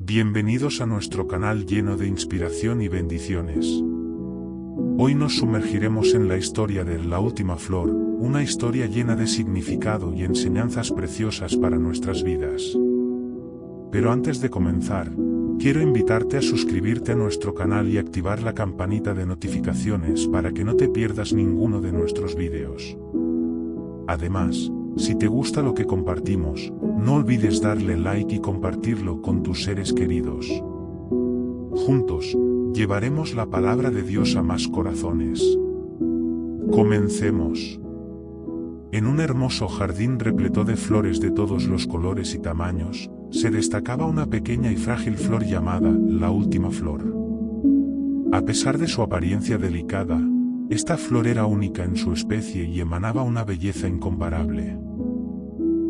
Bienvenidos a nuestro canal lleno de inspiración y bendiciones. Hoy nos sumergiremos en la historia de La Última Flor, una historia llena de significado y enseñanzas preciosas para nuestras vidas. Pero antes de comenzar, quiero invitarte a suscribirte a nuestro canal y activar la campanita de notificaciones para que no te pierdas ninguno de nuestros vídeos. Además, si te gusta lo que compartimos, no olvides darle like y compartirlo con tus seres queridos. Juntos, llevaremos la palabra de Dios a más corazones. Comencemos. En un hermoso jardín repleto de flores de todos los colores y tamaños, se destacaba una pequeña y frágil flor llamada La Última Flor. A pesar de su apariencia delicada, esta flor era única en su especie y emanaba una belleza incomparable.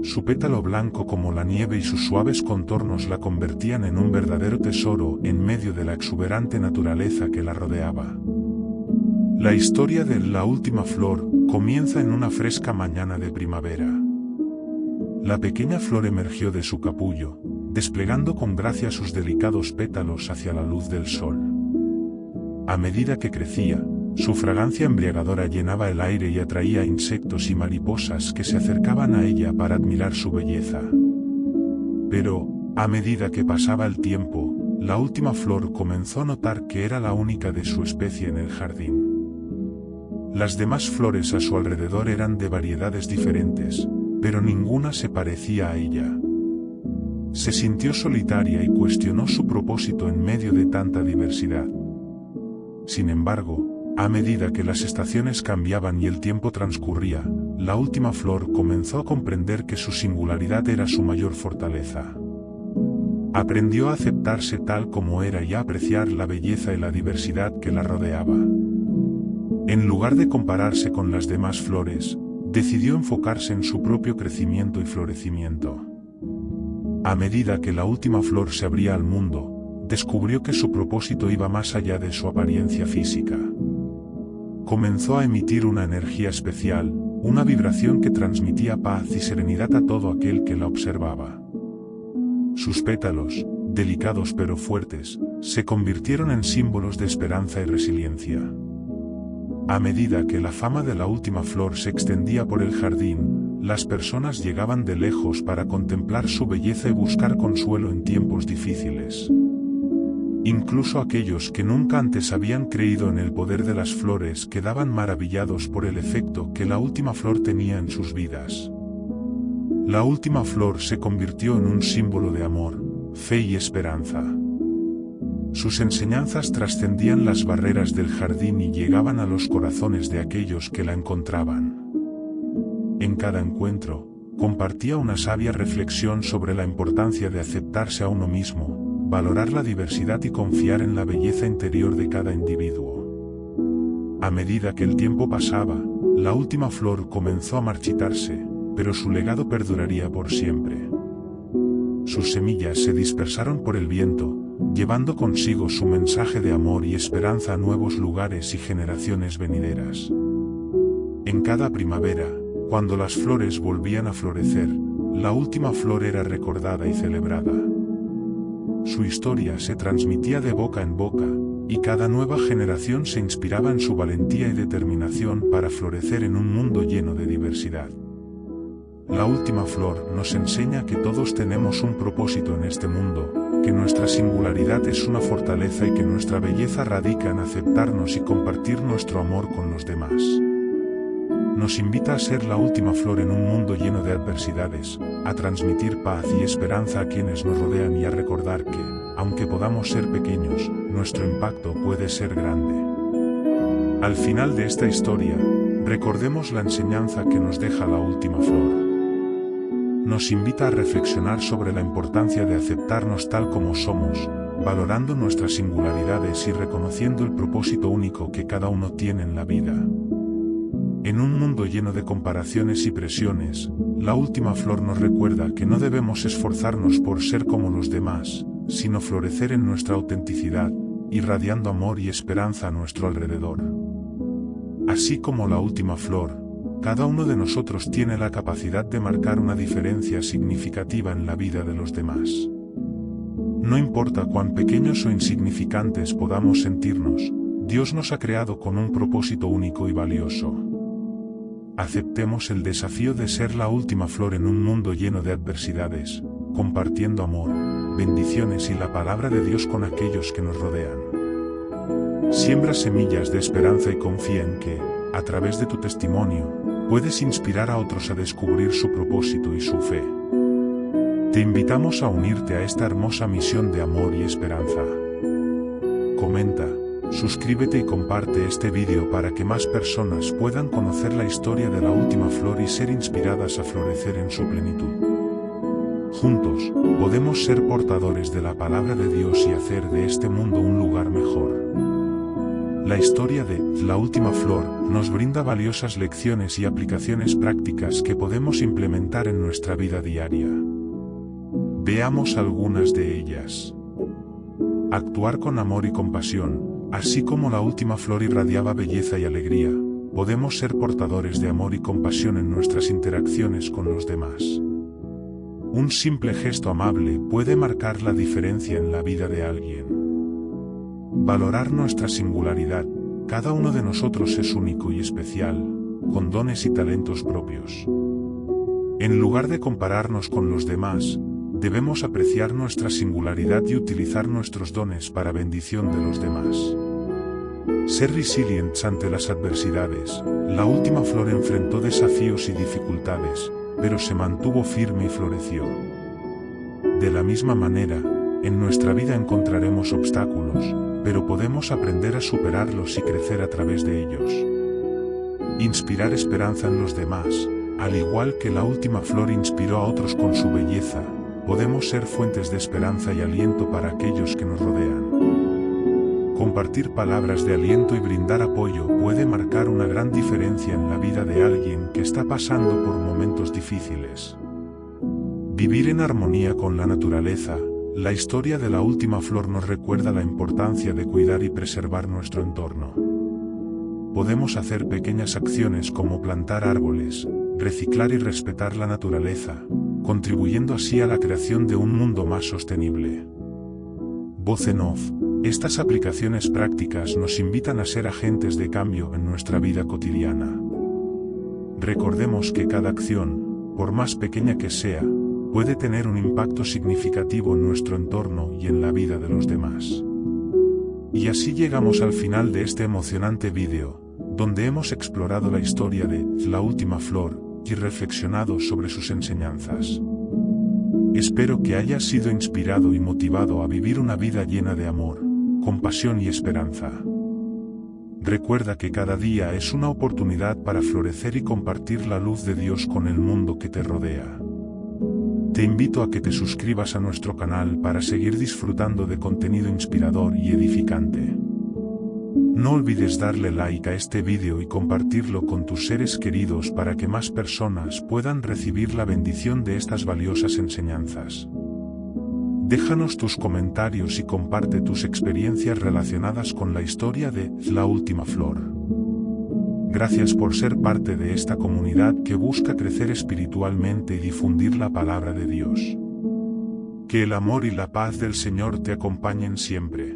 Su pétalo blanco como la nieve y sus suaves contornos la convertían en un verdadero tesoro en medio de la exuberante naturaleza que la rodeaba. La historia de La Última Flor comienza en una fresca mañana de primavera. La pequeña flor emergió de su capullo, desplegando con gracia sus delicados pétalos hacia la luz del sol. A medida que crecía, su fragancia embriagadora llenaba el aire y atraía a insectos y mariposas que se acercaban a ella para admirar su belleza. Pero, a medida que pasaba el tiempo, La Última Flor comenzó a notar que era la única de su especie en el jardín. Las demás flores a su alrededor eran de variedades diferentes, pero ninguna se parecía a ella. Se sintió solitaria y cuestionó su propósito en medio de tanta diversidad. Sin embargo, a medida que las estaciones cambiaban y el tiempo transcurría, La Última Flor comenzó a comprender que su singularidad era su mayor fortaleza. Aprendió a aceptarse tal como era y a apreciar la belleza y la diversidad que la rodeaba. En lugar de compararse con las demás flores, decidió enfocarse en su propio crecimiento y florecimiento. A medida que La Última Flor se abría al mundo, descubrió que su propósito iba más allá de su apariencia física. Comenzó a emitir una energía especial, una vibración que transmitía paz y serenidad a todo aquel que la observaba. Sus pétalos, delicados pero fuertes, se convirtieron en símbolos de esperanza y resiliencia. A medida que la fama de La Última Flor se extendía por el jardín, las personas llegaban de lejos para contemplar su belleza y buscar consuelo en tiempos difíciles. Incluso aquellos que nunca antes habían creído en el poder de las flores quedaban maravillados por el efecto que La Última Flor tenía en sus vidas. La Última Flor se convirtió en un símbolo de amor, fe y esperanza. Sus enseñanzas trascendían las barreras del jardín y llegaban a los corazones de aquellos que la encontraban. En cada encuentro, compartía una sabia reflexión sobre la importancia de aceptarse a uno mismo, valorar la diversidad y confiar en la belleza interior de cada individuo. A medida que el tiempo pasaba, La Última Flor comenzó a marchitarse, pero su legado perduraría por siempre. Sus semillas se dispersaron por el viento, llevando consigo su mensaje de amor y esperanza a nuevos lugares y generaciones venideras. En cada primavera, cuando las flores volvían a florecer, La Última Flor era recordada y celebrada. Su historia se transmitía de boca en boca, y cada nueva generación se inspiraba en su valentía y determinación para florecer en un mundo lleno de diversidad. La Última Flor nos enseña que todos tenemos un propósito en este mundo, que nuestra singularidad es una fortaleza y que nuestra belleza radica en aceptarnos y compartir nuestro amor con los demás. Nos invita a ser la última flor en un mundo lleno de adversidades, a transmitir paz y esperanza a quienes nos rodean y a recordar que, aunque podamos ser pequeños, nuestro impacto puede ser grande. Al final de esta historia, recordemos la enseñanza que nos deja La Última Flor. Nos invita a reflexionar sobre la importancia de aceptarnos tal como somos, valorando nuestras singularidades y reconociendo el propósito único que cada uno tiene en la vida. En un mundo lleno de comparaciones y presiones, La Última Flor nos recuerda que no debemos esforzarnos por ser como los demás, sino florecer en nuestra autenticidad, irradiando amor y esperanza a nuestro alrededor. Así como La Última Flor, cada uno de nosotros tiene la capacidad de marcar una diferencia significativa en la vida de los demás. No importa cuán pequeños o insignificantes podamos sentirnos, Dios nos ha creado con un propósito único y valioso. Aceptemos el desafío de ser la última flor en un mundo lleno de adversidades, compartiendo amor, bendiciones y la palabra de Dios con aquellos que nos rodean. Siembra semillas de esperanza y confía en que, a través de tu testimonio, puedes inspirar a otros a descubrir su propósito y su fe. Te invitamos a unirte a esta hermosa misión de amor y esperanza. Comenta, suscríbete y comparte este vídeo para que más personas puedan conocer la historia de la última flor y ser inspiradas a florecer en su plenitud. Juntos, podemos ser portadores de la palabra de Dios y hacer de este mundo un lugar mejor. La historia de La Última Flor nos brinda valiosas lecciones y aplicaciones prácticas que podemos implementar en nuestra vida diaria. Veamos algunas de ellas. Actuar con amor y compasión. Así como la última flor irradiaba belleza y alegría, podemos ser portadores de amor y compasión en nuestras interacciones con los demás. Un simple gesto amable puede marcar la diferencia en la vida de alguien. Valorar nuestra singularidad. Cada uno de nosotros es único y especial, con dones y talentos propios. En lugar de compararnos con los demás, debemos apreciar nuestra singularidad y utilizar nuestros dones para bendición de los demás. Ser resilientes ante las adversidades. La última flor enfrentó desafíos y dificultades, pero se mantuvo firme y floreció. De la misma manera, en nuestra vida encontraremos obstáculos, pero podemos aprender a superarlos y crecer a través de ellos. Inspirar esperanza en los demás. Al igual que la última flor inspiró a otros con su belleza, podemos ser fuentes de esperanza y aliento para aquellos que nos rodean. Compartir palabras de aliento y brindar apoyo puede marcar una gran diferencia en la vida de alguien que está pasando por momentos difíciles. Vivir en armonía con la naturaleza. La historia de la última flor nos recuerda la importancia de cuidar y preservar nuestro entorno. Podemos hacer pequeñas acciones como plantar árboles, reciclar y respetar la naturaleza, contribuyendo así a la creación de un mundo más sostenible. Voz en off. Estas aplicaciones prácticas nos invitan a ser agentes de cambio en nuestra vida cotidiana. Recordemos que cada acción, por más pequeña que sea, puede tener un impacto significativo en nuestro entorno y en la vida de los demás. Y así llegamos al final de este emocionante vídeo, donde hemos explorado la historia de La Última Flor y reflexionado sobre sus enseñanzas. Espero que hayas sido inspirado y motivado a vivir una vida llena de amor, compasión y esperanza. Recuerda que cada día es una oportunidad para florecer y compartir la luz de Dios con el mundo que te rodea. Te invito a que te suscribas a nuestro canal para seguir disfrutando de contenido inspirador y edificante. No olvides darle like a este vídeo y compartirlo con tus seres queridos para que más personas puedan recibir la bendición de estas valiosas enseñanzas. Déjanos tus comentarios y comparte tus experiencias relacionadas con la historia de La Última Flor. Gracias por ser parte de esta comunidad que busca crecer espiritualmente y difundir la palabra de Dios. Que el amor y la paz del Señor te acompañen siempre.